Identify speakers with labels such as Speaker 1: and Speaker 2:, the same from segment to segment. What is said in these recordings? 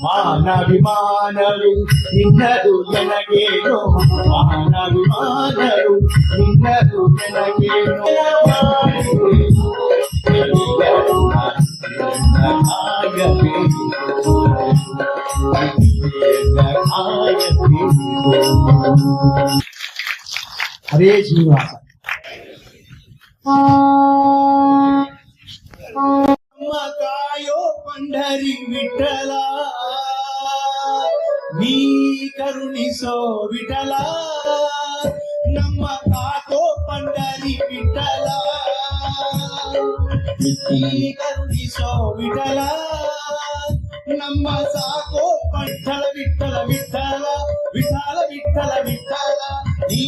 Speaker 1: ಮಾನವಿಮಾನರು ನಿನ್ನದು ನನಗೇನು ಮಾನವಿಮಾನರು ನಿನ್ನದು ನನಗೇನು ಹರೇ ಶ್ರೀನಿವಾಸ. ಕಾಯೋ ಪಂಡರಿ ವಿಠಲ ನೀ ಕರುಣಿಸೋ ವಿಠಲ ನಮ್ಮ ಕಾಕೋ ಪಂಡರಿ ವಿಠಲ ನೀ ಕರುಣಿಸೋ ವಿಠಲ ನಮ್ಮ ಸಾಕೋ ವಿಠಲ ವಿಠಲ ವಿಠಲ ವಿಠಲ ವಿಠಲ ವಿಠಲ ನೀ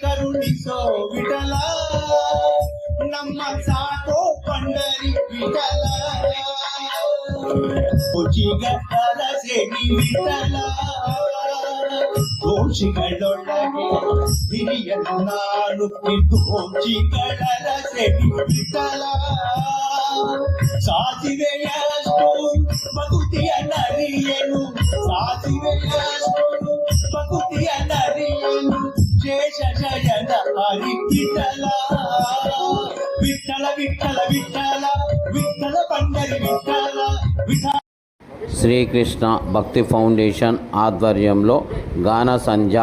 Speaker 1: ಕರುಣಿಸೋ ವಿಠಲ ನಮ್ಮ ಸಾಕೋ ಪಂಡರಿ ವಿಠಲ ರುಚಿಗಟ್ಟಲ ಸೇರಿ ವಿಠಲ ದೋಷಿಗಳೊಳಗೆ ಹಿರಿಯನು ನಾನು ದೋಷಿಗಳ ಸೇರಿ ವಿಠಲ ಸಾಸಿವೆಯಷ್ಟು ಭಕುತಿಯ ನರಿಯನು ಸಾಸಿವೆಯಷ್ಟು ಭಕುತಿಯ ನರಿಯನು ಶೇಷ ಶಯನ ಹರಿ ವಿಠಲ ವಿಠಲ ವಿಠಲ ವಿಠಲ ವಿಠಲ ಪಂಡರಿ ವಿಠಲ ವಿಠಲ.
Speaker 2: శ్రీకృష్ణ భక్తి ఫౌండేషన్ ఆధ్వర్యంలో గాన సంధ్య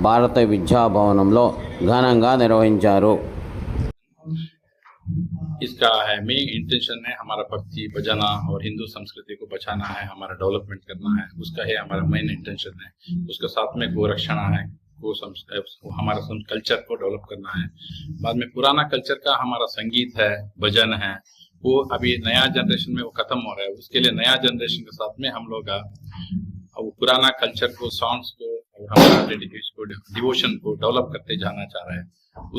Speaker 2: భారత విద్యాభవనంలో ఘనంగా నిర్వహించారు.
Speaker 3: इसका है मेन इंटेंशन है हमारा भक्ति बजाना और हिंदू संस्कृति को बचाना है, हमारा डेवलपमेंट करना है, उसका है हमारा मेन इंटेंशन है. उसके साथ में गोरक्षणा है, हमारा कल्चर को डेवलप करना है. बाद में पुराना कल्चर का हमारा संगीत है, भजन है, वो अभी नया जनरेशन में वो खत्म हो रहा है. उसके लिए नया जनरेशन के साथ में हम लोग पुराना कल्चर को, सॉन्ग्स को और हमारा डिवोशन को डेवलप करते जाना चाह रहे हैं.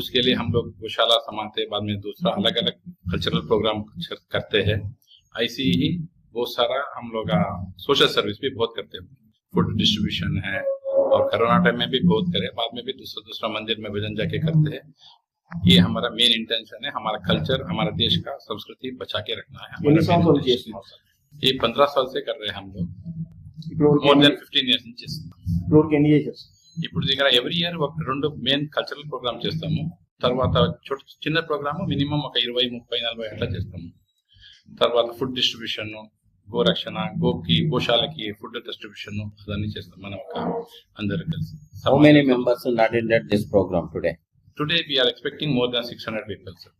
Speaker 3: उसके लिए हम लोग गौशाला समाते, बाद में दूसरा अलग अलग कल्चरल प्रोग्राम करते हैं. ऐसी ही बहुत सारा हम लोग सोशल सर्विस भी बहुत करते हैं. फूड डिस्ट्रीब्यूशन है और कोरोना टाइम में भी बहुत करे, बाद में भी दूसरा मंदिर में भजन जाके करते हैं. ये हमारा मेन इंटेंशन है, हमारा कल्चर, हमारा देश का संस्कृति बचा के रखना है. ये 15 साल से कर रहे हैं हम लोग, more than 15 years నుంచి. ఇప్పుడు దగ్గర ఎవ్రీ ఇయర్ ఒక 2 మెయిన్ కల్చరల్ ప్రోగ్రామ్ చేస్తాము. తర్వాత చిన్న ప్రోగ్రామ్ మినిమం ఒక 20-30-40 అట్లా చేస్తాము. తర్వాత ఫుడ్ డిస్ట్రిబ్యూషన్, గోరక్షణ, గోశాలకి ఫుడ్ డిస్ట్రిబ్యూషన్ అదన్నీ చేస్తాం మనం అందరూ కలిసి.
Speaker 2: How many members attended this program today?
Speaker 3: Today we are expecting more than 600 people, sir.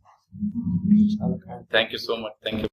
Speaker 3: Thank you so much. Thank you.